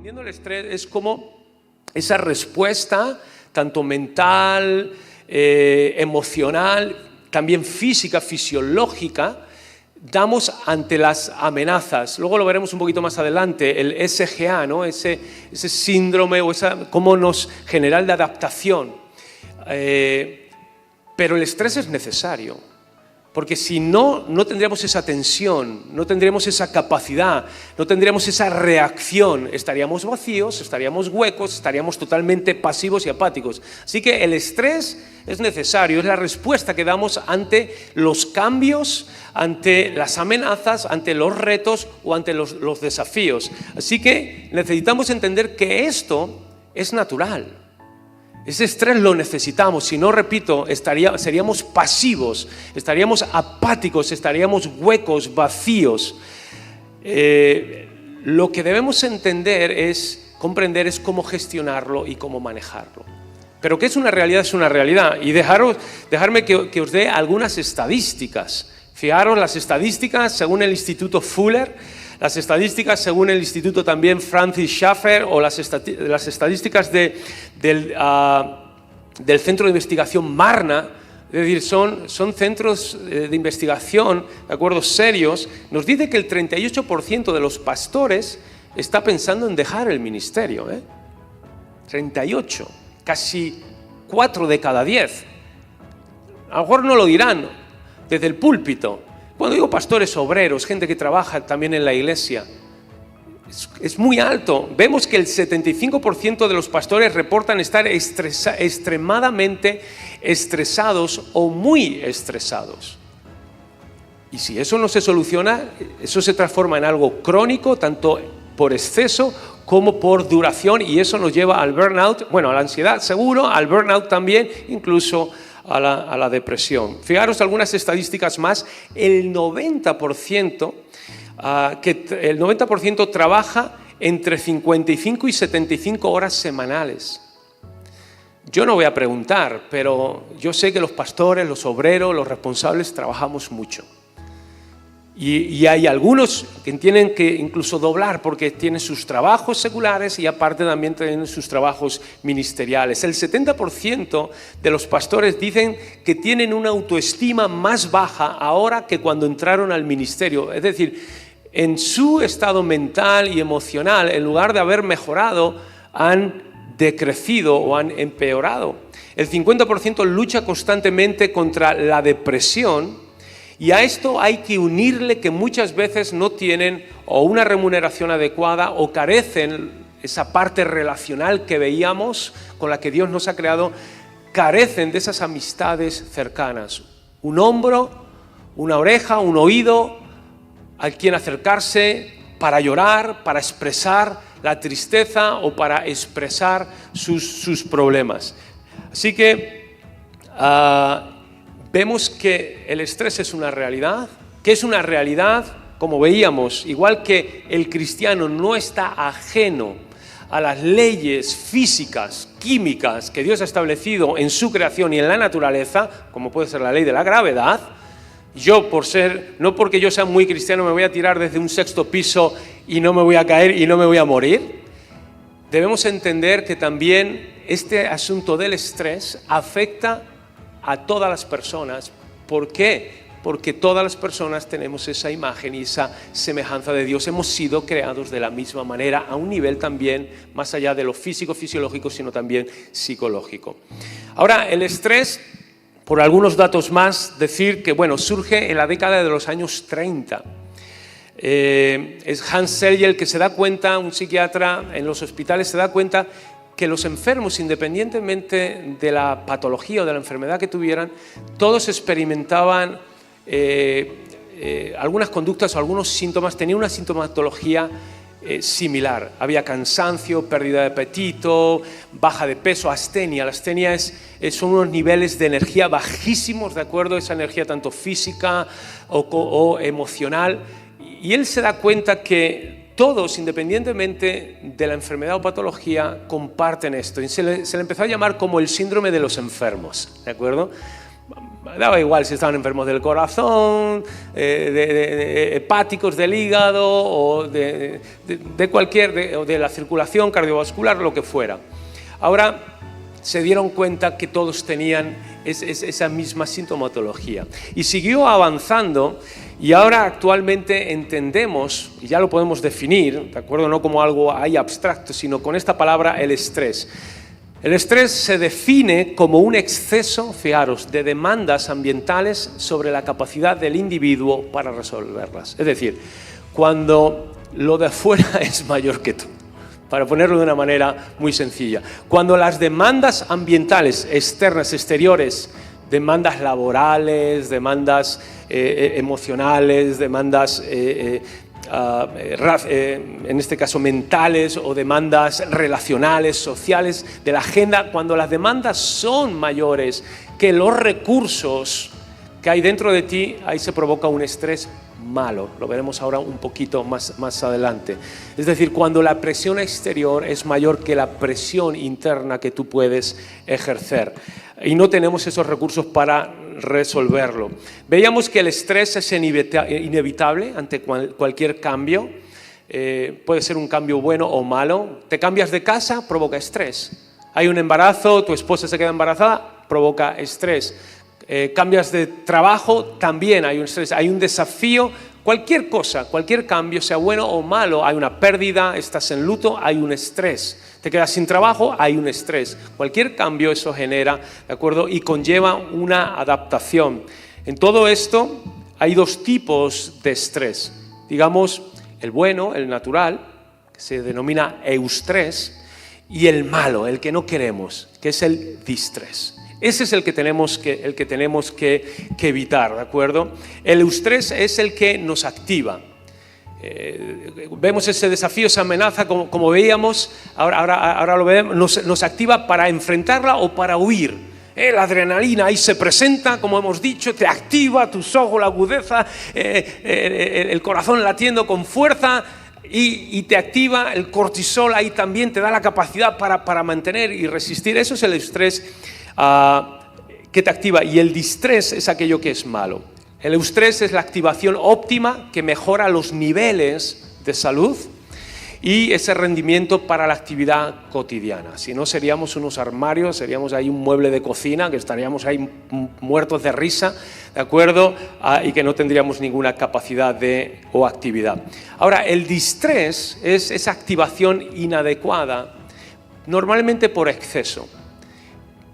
Entendiendo el estrés es como esa respuesta, tanto mental, emocional, también física, fisiológica, damos ante las amenazas. Luego lo veremos un poquito más adelante, el SGA, ¿no? ese síndrome o esa como nos general de adaptación. Pero el estrés es necesario. Porque si no, no tendríamos esa tensión, no tendríamos esa capacidad, no tendríamos esa reacción. Estaríamos vacíos, estaríamos huecos, estaríamos totalmente pasivos y apáticos. Así que el estrés es necesario, es la respuesta que damos ante los cambios, ante las amenazas, ante los retos o ante los desafíos. Así que necesitamos entender que esto es natural. Ese estrés lo necesitamos, si no, repito, seríamos pasivos, estaríamos apáticos, estaríamos huecos, vacíos. Lo que debemos comprender es cómo gestionarlo y cómo manejarlo. Pero que es una realidad, y dejarme que os dé algunas estadísticas. Fijaros, las estadísticas según el Instituto Fuller, las estadísticas según el Instituto también Francis Schaeffer o las estadísticas del Centro de Investigación Barna, es decir, son centros de investigación, de acuerdo, serios, nos dice que el 38% de los pastores está pensando en dejar el ministerio. 38, casi 4 de cada 10. A lo mejor no lo dirán desde el púlpito. Cuando digo pastores, obreros, gente que trabaja también en la iglesia, es muy alto. Vemos que el 75% de los pastores reportan estar extremadamente estresados o muy estresados. Y si eso no se soluciona, eso se transforma en algo crónico, tanto por exceso como por duración, y eso nos lleva al burnout, bueno, a la ansiedad seguro, al burnout también, incluso a la depresión. Fijaros algunas estadísticas más. El 90% trabaja entre 55 y 75 horas semanales. Yo no voy a preguntar, pero yo sé que los pastores, los obreros, los responsables trabajamos mucho. Y hay algunos que tienen que incluso doblar porque tienen sus trabajos seculares y aparte también tienen sus trabajos ministeriales. El 70% de los pastores dicen que tienen una autoestima más baja ahora que cuando entraron al ministerio. Es decir, en su estado mental y emocional, en lugar de haber mejorado, han decrecido o han empeorado. El 50% lucha constantemente contra la depresión. Y a esto hay que unirle que muchas veces no tienen o una remuneración adecuada o carecen esa parte relacional que veíamos con la que Dios nos ha creado, carecen de esas amistades cercanas. Un hombro, una oreja, un oído, a quien acercarse para llorar, para expresar la tristeza o para expresar sus problemas. Así que vemos que el estrés es una realidad, como veíamos, igual que el cristiano no está ajeno a las leyes físicas, químicas que Dios ha establecido en su creación y en la naturaleza, como puede ser la ley de la gravedad. Yo, no porque yo sea muy cristiano, me voy a tirar desde un 6º piso y no me voy a caer y no me voy a morir. Debemos entender que también este asunto del estrés afecta a todas las personas. ¿Por qué? Porque todas las personas tenemos esa imagen y esa semejanza de Dios. Hemos sido creados de la misma manera, a un nivel también más allá de lo físico, fisiológico, sino también psicológico. Ahora, el estrés, por algunos datos más, decir que surge en la década de los años 30. Es Hans Selye el que se da cuenta, un psiquiatra en los hospitales, se da cuenta que los enfermos, independientemente de la patología o de la enfermedad que tuvieran, todos experimentaban algunas conductas o algunos síntomas, tenían una sintomatología similar. Había cansancio, pérdida de apetito, baja de peso, astenia. La astenia son unos niveles de energía bajísimos, ¿de acuerdo? Esa energía tanto física o emocional. Y él se da cuenta que todos, independientemente de la enfermedad o patología, comparten esto. Y se le empezó a llamar como el síndrome de los enfermos, ¿de acuerdo? Daba igual si estaban enfermos del corazón, hepáticos del hígado o de la circulación cardiovascular, lo que fuera. Ahora se dieron cuenta que todos tenían esa misma sintomatología. Y siguió avanzando y ahora actualmente entendemos, y ya lo podemos definir, ¿de acuerdo? No como algo ahí abstracto, sino con esta palabra, el estrés. El estrés se define como un exceso, fijaros, de demandas ambientales sobre la capacidad del individuo para resolverlas. Es decir, cuando lo de afuera es mayor que tú, para ponerlo de una manera muy sencilla. Cuando las demandas ambientales externas, exteriores, demandas laborales, demandas emocionales, demandas en este caso mentales o demandas relacionales, sociales de la agenda, cuando las demandas son mayores que los recursos que hay dentro de ti, ahí se provoca un estrés malo. Lo veremos ahora un poquito más adelante. Es decir, cuando la presión exterior es mayor que la presión interna que tú puedes ejercer y no tenemos esos recursos para resolverlo. Veíamos que el estrés es inevitable ante cualquier cambio. Puede ser un cambio bueno o malo. Te cambias de casa, provoca estrés. Hay un embarazo, tu esposa se queda embarazada, provoca estrés. Cambias de trabajo, también hay un estrés. Hay un desafío, cualquier cosa, cualquier cambio, sea bueno o malo, hay una pérdida, estás en luto, hay un estrés. Te quedas sin trabajo, hay un estrés. Cualquier cambio eso genera, ¿de acuerdo? Y conlleva una adaptación. En todo esto hay dos tipos de estrés. Digamos, el bueno, el natural, que se denomina eustrés, y el malo, el que no queremos, que es el distrés. Ese es el que tenemos que evitar, ¿de acuerdo? El eustrés es el que nos activa. Vemos ese desafío, esa amenaza, como veíamos, ahora lo vemos, nos activa para enfrentarla o para huir. La adrenalina ahí se presenta, como hemos dicho, te activa tus ojos, la agudeza, el corazón latiendo con fuerza y te activa el cortisol, ahí también te da la capacidad para mantener y resistir. Eso es el estrés que te activa, y el distrés es aquello que es malo. El eustrés es la activación óptima que mejora los niveles de salud y ese rendimiento para la actividad cotidiana. Si no, seríamos unos armarios, seríamos ahí un mueble de cocina, que estaríamos ahí muertos de risa, ¿de acuerdo? Y que no tendríamos ninguna capacidad o actividad. Ahora, el distrés es esa activación inadecuada, normalmente por exceso.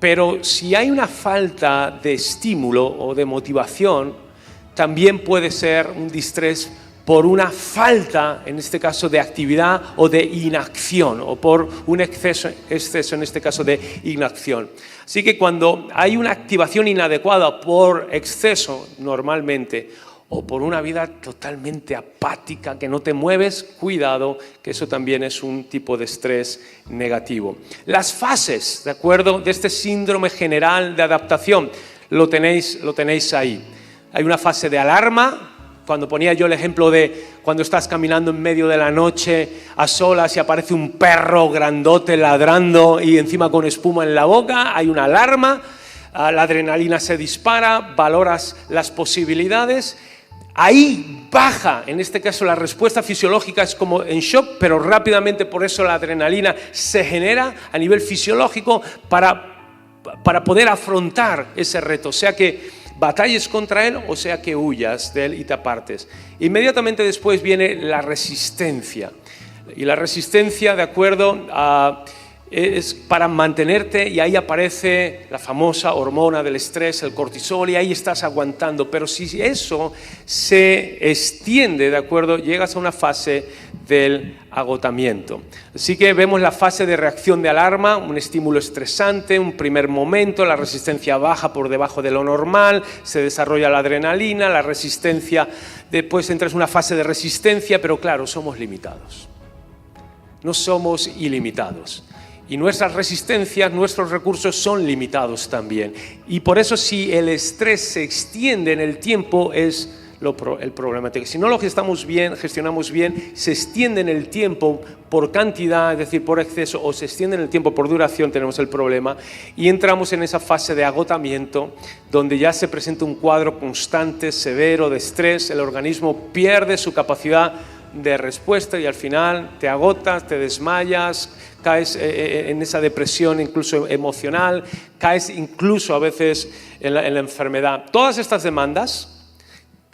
Pero si hay una falta de estímulo o de motivación, también puede ser un distrés por una falta, en este caso, de actividad o de inacción, o por un exceso en este caso de inacción. Así que cuando hay una activación inadecuada por exceso, normalmente, o por una vida totalmente apática, que no te mueves, cuidado, que eso también es un tipo de estrés negativo. Las fases, ¿de acuerdo?, de este síndrome general de adaptación, lo tenéis ahí. Hay una fase de alarma, cuando ponía yo el ejemplo de cuando estás caminando en medio de la noche a solas y aparece un perro grandote ladrando y encima con espuma en la boca, hay una alarma, la adrenalina se dispara, valoras las posibilidades. Ahí baja, en este caso la respuesta fisiológica es como en shock, pero rápidamente por eso la adrenalina se genera a nivel fisiológico para poder afrontar ese reto, o sea que batalles contra él o sea que huyas de él y te apartes. Inmediatamente después viene la resistencia, y la resistencia, de acuerdo, es para mantenerte, y ahí aparece la famosa hormona del estrés, el cortisol, y ahí estás aguantando. Pero si eso se extiende, de acuerdo, llegas a una fase del agotamiento. Así que vemos la fase de reacción de alarma, un estímulo estresante, un primer momento, la resistencia baja por debajo de lo normal, se desarrolla la adrenalina, la resistencia, después entras en una fase de resistencia, pero claro, somos limitados. No somos ilimitados. Y nuestras resistencias, nuestros recursos son limitados también. Y por eso si el estrés se extiende en el tiempo es el problemático. Si no lo gestionamos bien, se extiende en el tiempo por cantidad, es decir, por exceso, o se extiende en el tiempo por duración, tenemos el problema, y entramos en esa fase de agotamiento, donde ya se presenta un cuadro constante, severo, de estrés, el organismo pierde su capacidad de respuesta y al final te agotas, te desmayas, caes en esa depresión incluso emocional, caes incluso a veces en la enfermedad. Todas estas demandas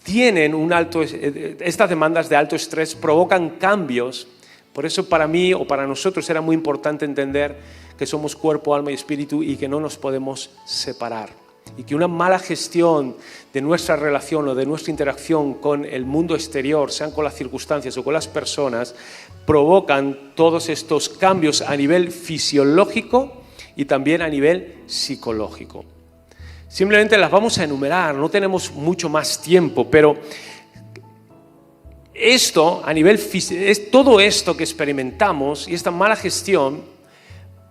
estas demandas de alto estrés provocan cambios. Por eso para mí o para nosotros era muy importante entender que somos cuerpo, alma y espíritu y que no nos podemos separar. Y que una mala gestión de nuestra relación o de nuestra interacción con el mundo exterior, sean con las circunstancias o con las personas, provocan todos estos cambios a nivel fisiológico y también a nivel psicológico. Simplemente las vamos a enumerar, no tenemos mucho más tiempo, pero esto a nivel todo esto que experimentamos y esta mala gestión,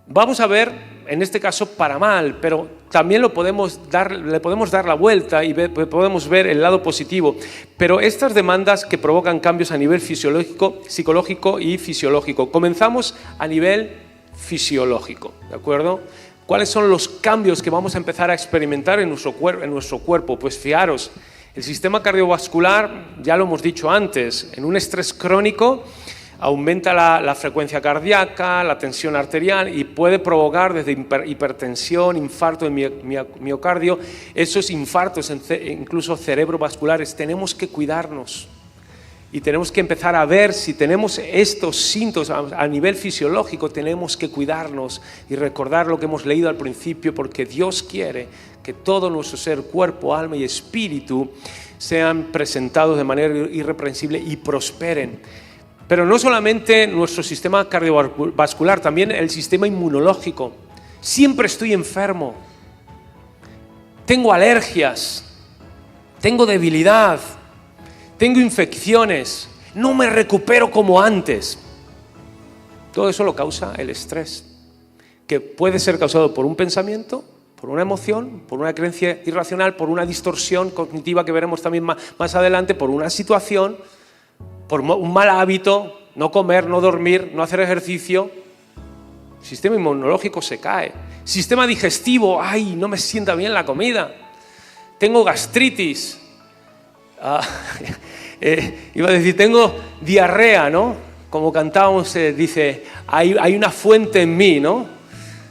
vamos a ver, en este caso para mal, pero también le podemos dar la vuelta y podemos ver el lado positivo. Pero estas demandas que provocan cambios a nivel fisiológico, psicológico y fisiológico. Comenzamos a nivel fisiológico, ¿de acuerdo? ¿Cuáles son los cambios que vamos a empezar a experimentar en nuestro cuerpo? Pues fijaros, el sistema cardiovascular, ya lo hemos dicho antes, en un estrés crónico aumenta la frecuencia cardíaca, la tensión arterial y puede provocar desde hipertensión, infarto de miocardio, esos infartos incluso cerebrovasculares. Tenemos que cuidarnos y tenemos que empezar a ver si tenemos estos síntomas a nivel fisiológico, tenemos que cuidarnos y recordar lo que hemos leído al principio, porque Dios quiere que todo nuestro ser, cuerpo, alma y espíritu sean presentados de manera irreprensible y prosperen. Pero no solamente nuestro sistema cardiovascular, también el sistema inmunológico. Siempre estoy enfermo, tengo alergias, tengo debilidad, tengo infecciones, no me recupero como antes. Todo eso lo causa el estrés, que puede ser causado por un pensamiento, por una emoción, por una creencia irracional, por una distorsión cognitiva que veremos también más adelante, por una situación, por un mal hábito, no comer, no dormir, no hacer ejercicio. El sistema inmunológico se cae. Sistema digestivo, ¡ay, no me sienta bien la comida! Tengo gastritis. Iba a decir, tengo diarrea, ¿no? Como cantábamos, dice, hay una fuente en mí, ¿no?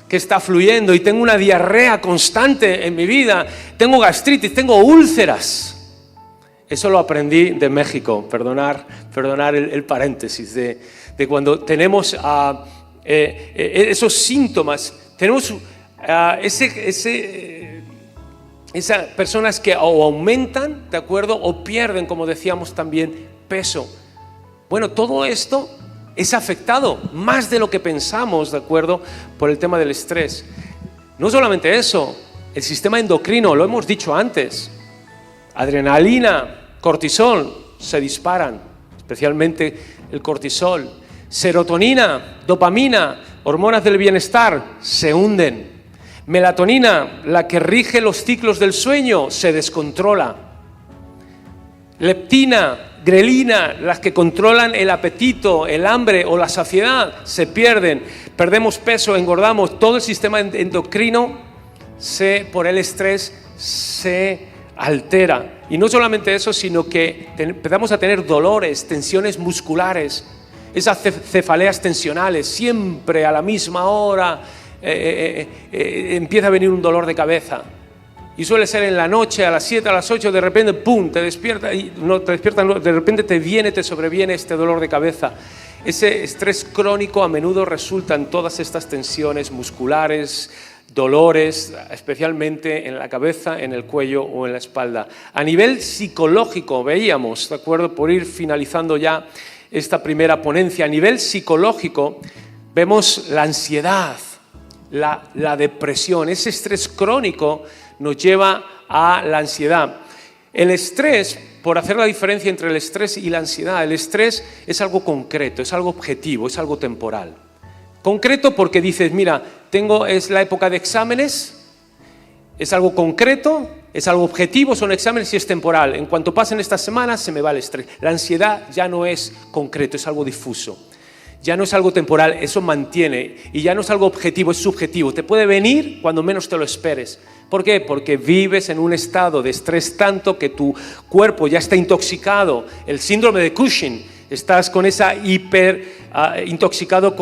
Que está fluyendo y tengo una diarrea constante en mi vida. Tengo gastritis, tengo úlceras. Eso lo aprendí de México, perdonar el paréntesis, de cuando tenemos esos síntomas, tenemos esas personas que o aumentan, ¿de acuerdo? O pierden, como decíamos también, peso. Bueno, todo esto es afectado más de lo que pensamos, ¿de acuerdo? Por el tema del estrés. No solamente eso, el sistema endocrino, lo hemos dicho antes, adrenalina, cortisol se disparan, especialmente el cortisol. Serotonina, dopamina, hormonas del bienestar se hunden. Melatonina, la que rige los ciclos del sueño, se descontrola. Leptina, grelina, las que controlan el apetito, el hambre o la saciedad, se pierden. Perdemos peso, engordamos. Todo el sistema endocrino por el estrés se altera. Y no solamente eso, sino que empezamos a tener dolores, tensiones musculares, esas cefaleas tensionales, siempre a la misma hora empieza a venir un dolor de cabeza. Y suele ser en la noche, a las 7, a las 8, de repente, ¡pum!, te despierta, de repente te sobreviene este dolor de cabeza. Ese estrés crónico a menudo resulta en todas estas tensiones musculares, dolores, especialmente en la cabeza, en el cuello o en la espalda. A nivel psicológico, veíamos, ¿de acuerdo? Por ir finalizando ya esta primera ponencia, a nivel psicológico vemos la ansiedad, la depresión. Ese estrés crónico nos lleva a la ansiedad. El estrés, por hacer la diferencia entre el estrés y la ansiedad, el estrés es algo concreto, es algo objetivo, es algo temporal. Concreto porque dices, mira, es la época de exámenes, es algo concreto, Es algo objetivo, son exámenes y es temporal. En cuanto pasen estas semanas, se me va el estrés. La ansiedad ya no es concreto, es algo difuso. Ya no es algo temporal, eso mantiene. Y ya no es algo objetivo, es subjetivo. Te puede venir cuando menos te lo esperes. ¿Por qué? Porque vives en un estado de estrés tanto que tu cuerpo ya está intoxicado. El síndrome de Cushing. Estás con esa intoxicado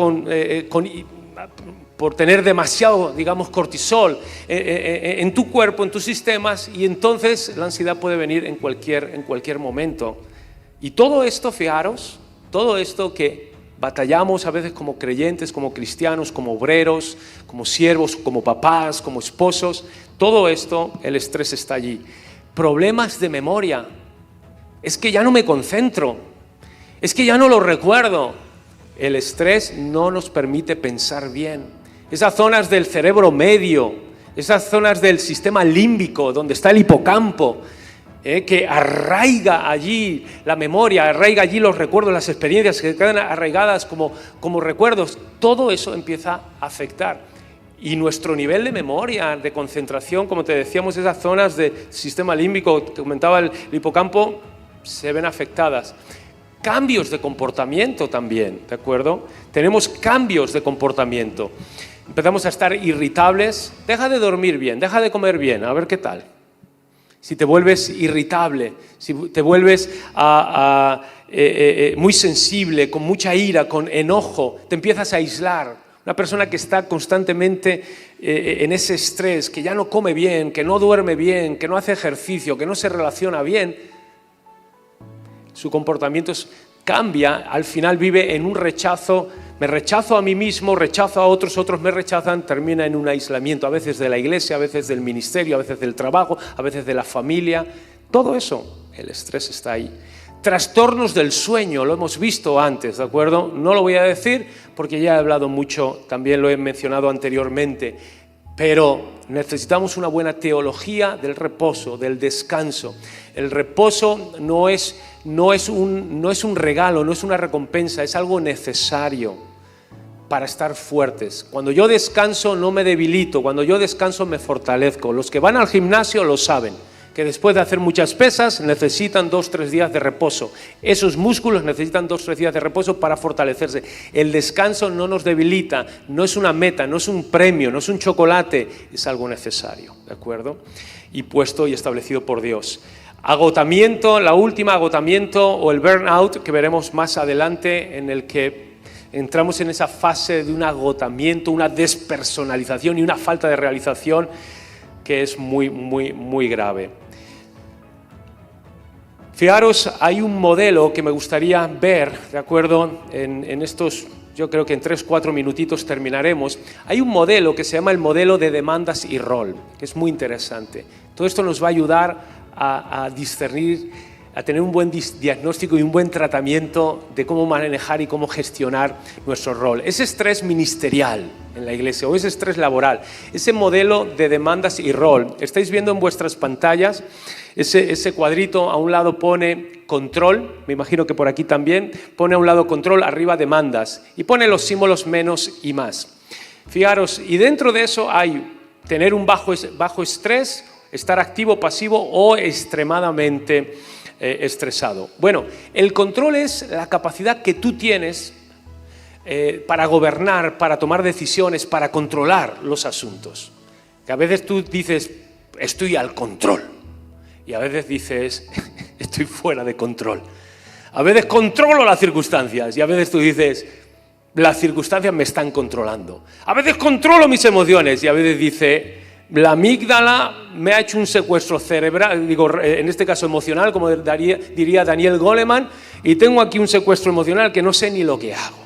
por tener demasiado, digamos, cortisol en tu cuerpo, en tus sistemas, y entonces la ansiedad puede venir en cualquier momento. Y todo esto, fijaros, todo esto que batallamos a veces como creyentes, como cristianos, como obreros, como siervos, como papás, como esposos, todo esto, el estrés está allí. Problemas de memoria. Es que ya no me concentro. Es que ya no lo recuerdo. El estrés no nos permite pensar bien. Esas zonas del cerebro medio, esas zonas del sistema límbico, donde está el hipocampo, que arraiga allí la memoria, arraiga allí los recuerdos, las experiencias que quedan arraigadas como recuerdos, todo eso empieza a afectar. Y nuestro nivel de memoria, de concentración, como te decíamos, esas zonas del sistema límbico, que comentaba el hipocampo, se ven afectadas. Cambios de comportamiento también, ¿de acuerdo? Tenemos cambios de comportamiento. Empezamos a estar irritables. Deja de dormir bien, deja de comer bien, a ver qué tal. Si te vuelves irritable, si te vuelves muy sensible, con mucha ira, con enojo, te empiezas a aislar. Una persona que está constantemente en ese estrés, que ya no come bien, que no duerme bien, que no hace ejercicio, que no se relaciona bien, su comportamiento cambia, al final vive en un rechazo. Me rechazo a mí mismo, rechazo a otros, otros me rechazan, termina en un aislamiento, a veces de la iglesia, a veces del ministerio, a veces del trabajo, a veces de la familia. Todo eso, el estrés está ahí. Trastornos del sueño, lo hemos visto antes, ¿de acuerdo? No lo voy a decir porque ya he hablado mucho, también lo he mencionado anteriormente, pero necesitamos una buena teología del reposo, del descanso. El reposo no es un regalo, no es una recompensa, es algo necesario para estar fuertes. Cuando yo descanso no me debilito, cuando yo descanso me fortalezco. Los que van al gimnasio lo saben, que después de hacer muchas pesas necesitan 2-3 días de reposo. Esos músculos necesitan 2-3 días de reposo para fortalecerse. El descanso no nos debilita, no es una meta, no es un premio, no es un chocolate, es algo necesario, ¿de acuerdo? Y puesto y establecido por Dios. Agotamiento, la última, agotamiento o el burnout, que veremos más adelante, en el que entramos en esa fase de un agotamiento, una despersonalización y una falta de realización que es muy, muy, muy grave. Fijaros, hay un modelo que me gustaría ver, ¿de acuerdo? En estos, yo creo que en 3-4 minutitos terminaremos. Hay un modelo que se llama el modelo de demandas y rol, que es muy interesante. Todo esto nos va a ayudar a discernir, a tener un buen diagnóstico y un buen tratamiento de cómo manejar y cómo gestionar nuestro rol. Ese estrés ministerial en la iglesia o ese estrés laboral, ese modelo de demandas y rol. Estáis viendo en vuestras pantallas ese cuadrito, a un lado pone control, me imagino que por aquí también, pone a un lado control, arriba demandas y pone los símbolos menos y más. Fijaros, y dentro de eso hay tener un bajo estrés, estar activo, pasivo o extremadamente estresado. Bueno, el control es la capacidad que tú tienes para gobernar, para tomar decisiones, para controlar los asuntos. Que a veces tú dices, estoy al control, y a veces dices, estoy fuera de control. A veces controlo las circunstancias, y a veces tú dices, las circunstancias me están controlando. A veces controlo mis emociones, y a veces dice, la amígdala me ha hecho un secuestro cerebral, digo, en este caso emocional, como diría Daniel Goleman, y tengo aquí un secuestro emocional que no sé ni lo que hago.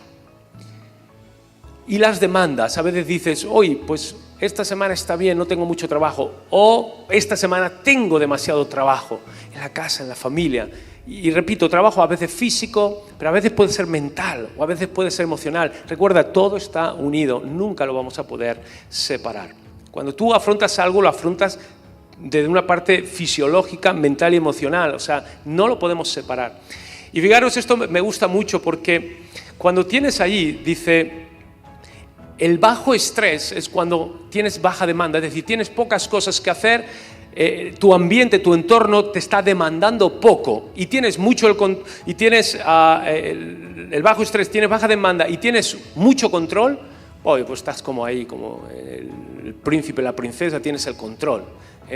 Y las demandas, a veces dices, hoy, pues esta semana está bien, no tengo mucho trabajo, o esta semana tengo demasiado trabajo, en la casa, en la familia. Y repito, trabajo a veces físico, pero a veces puede ser mental, o a veces puede ser emocional. Recuerda, todo está unido, nunca lo vamos a poder separar. Cuando tú afrontas algo, lo afrontas desde una parte fisiológica, mental y emocional. O sea, no lo podemos separar. Y fijaros, esto me gusta mucho porque cuando tienes allí, dice, el bajo estrés es cuando tienes baja demanda. Es decir, tienes pocas cosas que hacer, tu ambiente, tu entorno te está demandando poco y tienes mucho el bajo estrés, tienes baja demanda y tienes mucho control, pues estás como ahí, como el príncipe, la princesa, tienes el control.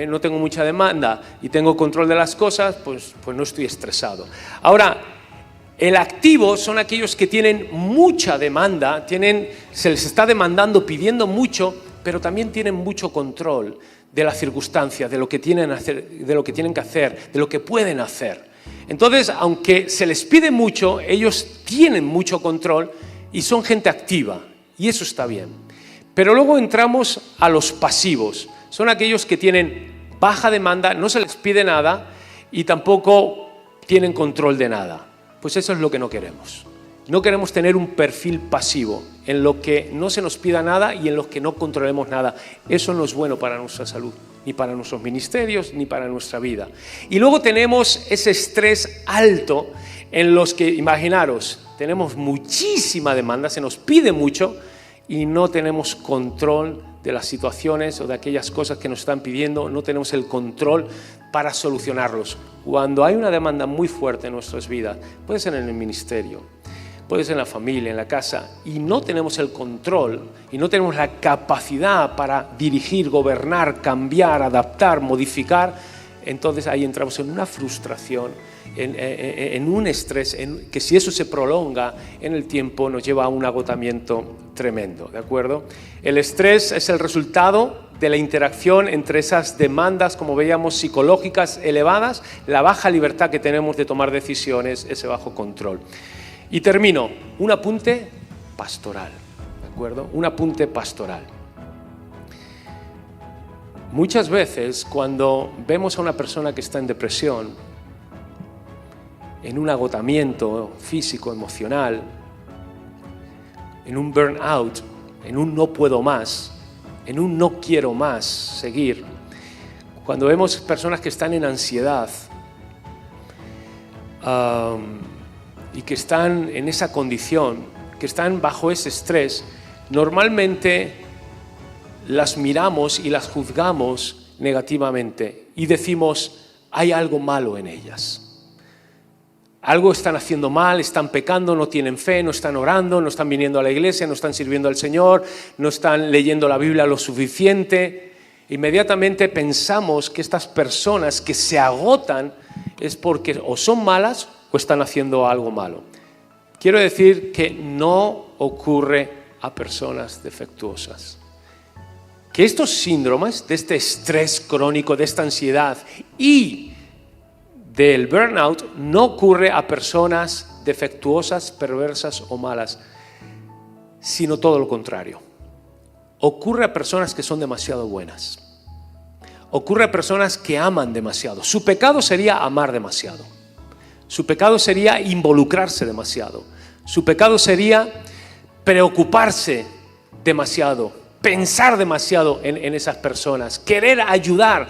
No tengo mucha demanda y tengo control de las cosas, pues no estoy estresado. Ahora, el activo son aquellos que tienen mucha demanda, se les está demandando, pidiendo mucho, pero también tienen mucho control de las circunstancias, de lo que tienen que hacer, de lo que pueden hacer. Entonces, aunque se les pide mucho, ellos tienen mucho control y son gente activa, y eso está bien. Pero luego entramos a los pasivos. Son aquellos que tienen baja demanda, no se les pide nada y tampoco tienen control de nada. Pues eso es lo que no queremos. No queremos tener un perfil pasivo en lo que no se nos pida nada y en lo que no controlemos nada. Eso no es bueno para nuestra salud, ni para nuestros ministerios, ni para nuestra vida. Y luego tenemos ese estrés alto en los que, imaginaros, tenemos muchísima demanda, se nos pide mucho y no tenemos control de las situaciones o de aquellas cosas que nos están pidiendo, no tenemos el control para solucionarlos. Cuando hay una demanda muy fuerte en nuestras vidas, puede ser en el ministerio, puede ser en la familia, en la casa, y no tenemos el control y no tenemos la capacidad para dirigir, gobernar, cambiar, adaptar, modificar, entonces ahí entramos en una frustración, en un estrés, que si eso se prolonga en el tiempo nos lleva a un agotamiento tremendo, ¿de acuerdo? El estrés es el resultado de la interacción entre esas demandas, como veíamos, psicológicas elevadas, la baja libertad que tenemos de tomar decisiones, ese bajo control. Y termino, un apunte pastoral, ¿de acuerdo? Un apunte pastoral. Muchas veces cuando vemos a una persona que está en depresión, en un agotamiento físico, emocional, en un burnout, en un no puedo más, en un no quiero más seguir, cuando vemos personas que están en ansiedad y que están en esa condición, que están bajo ese estrés, normalmente las miramos y las juzgamos negativamente y decimos, hay algo malo en ellas. Algo están haciendo mal, están pecando, no tienen fe, no están orando, no están viniendo a la iglesia, no están sirviendo al Señor, no están leyendo la Biblia lo suficiente. Inmediatamente pensamos que estas personas que se agotan es porque o son malas o están haciendo algo malo. Quiero decir que no ocurre a personas defectuosas. Que estos síndromes de este estrés crónico, de esta ansiedad y del burnout no ocurre a personas defectuosas, perversas o malas, sino todo lo contrario. Ocurre a personas que son demasiado buenas. Ocurre a personas que aman demasiado. Su pecado sería amar demasiado. Su pecado sería involucrarse demasiado. Su pecado sería preocuparse demasiado, pensar demasiado en esas personas, querer ayudar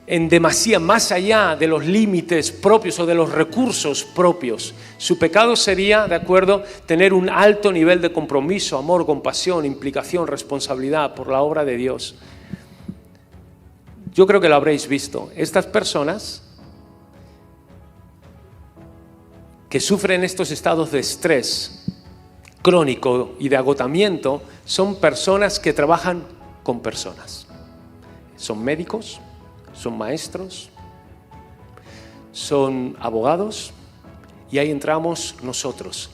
en demasía, más allá de los límites propios o de los recursos propios. Su pecado sería, de acuerdo, tener un alto nivel de compromiso, amor, compasión, implicación, responsabilidad por la obra de Dios. Yo creo que lo habréis visto. Estas personas que sufren estos estados de estrés crónico y de agotamiento son personas que trabajan con personas. Son médicos, son maestros, son abogados, y ahí entramos nosotros,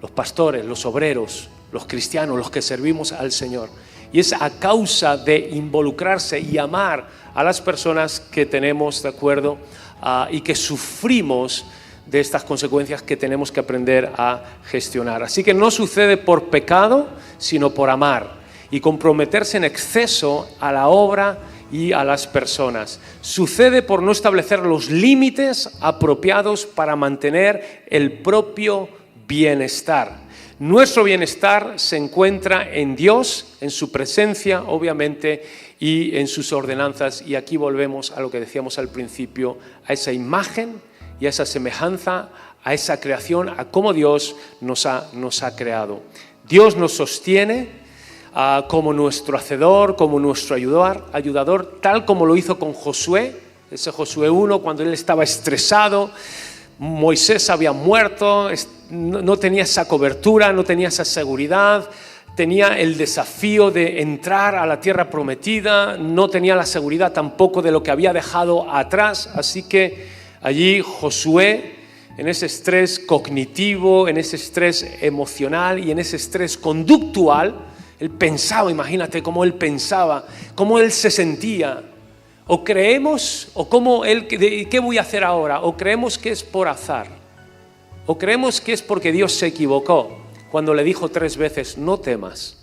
los pastores, los obreros, los cristianos, los que servimos al Señor. Y es a causa de involucrarse y amar a las personas que tenemos, de acuerdo, y que sufrimos de estas consecuencias que tenemos que aprender a gestionar. Así que no sucede por pecado, sino por amar y comprometerse en exceso a la obra y a las personas. Sucede por no establecer los límites apropiados para mantener el propio bienestar. Nuestro bienestar se encuentra en Dios, en su presencia, obviamente, y en sus ordenanzas. Y aquí volvemos a lo que decíamos al principio, a esa imagen y a esa semejanza, a esa creación, a cómo Dios nos ha creado. Dios nos sostiene como nuestro hacedor, como nuestro ayudador, tal como lo hizo con Josué, ese Josué 1, cuando él estaba estresado. Moisés había muerto, no tenía esa cobertura, no tenía esa seguridad, tenía el desafío de entrar a la tierra prometida, no tenía la seguridad tampoco de lo que había dejado atrás, así que allí Josué, en ese estrés cognitivo, en ese estrés emocional y en ese estrés conductual, él pensaba, imagínate cómo él pensaba, cómo él se sentía. O creemos, o cómo él, ¿qué voy a hacer ahora? O creemos que es por azar, o creemos que es porque Dios se equivocó cuando le dijo 3 veces, no temas.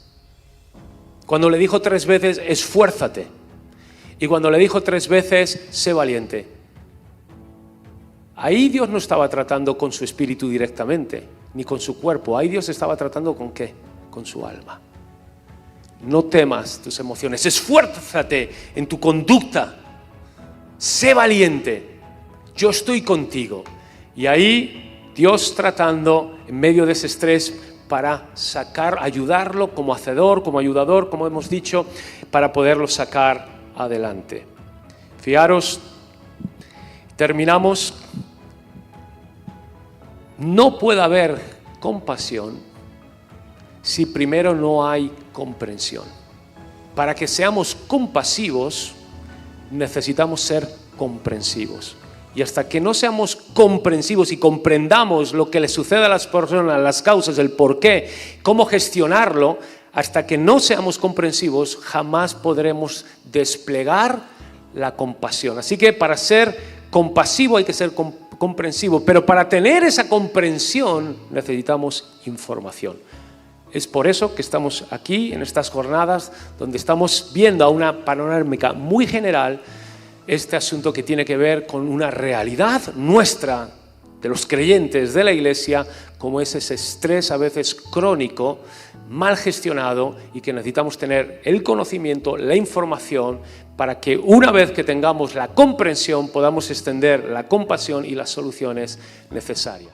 Cuando le dijo 3 veces, esfuérzate. Y cuando le dijo 3 veces, sé valiente. Ahí Dios no estaba tratando con su espíritu directamente, ni con su cuerpo. Ahí Dios estaba tratando ¿con qué? Con su alma. No temas tus emociones, esfuérzate en tu conducta, sé valiente, yo estoy contigo. Y ahí Dios tratando en medio de ese estrés para ayudarlo como hacedor, como ayudador, como hemos dicho, para poderlo sacar adelante. Fijaros, terminamos. No puede haber compasión si primero no hay comprensión. Para que seamos compasivos, necesitamos ser comprensivos. Y hasta que no seamos comprensivos y comprendamos lo que le sucede a las personas, las causas, el porqué, cómo gestionarlo, hasta que no seamos comprensivos, jamás podremos desplegar la compasión. Así que para ser compasivo hay que ser comprensivo, pero para tener esa comprensión necesitamos información. Es por eso que estamos aquí en estas jornadas donde estamos viendo a una panorámica muy general este asunto que tiene que ver con una realidad nuestra, de los creyentes de la Iglesia, como es ese estrés a veces crónico, mal gestionado y que necesitamos tener el conocimiento, la información para que una vez que tengamos la comprensión podamos extender la compasión y las soluciones necesarias.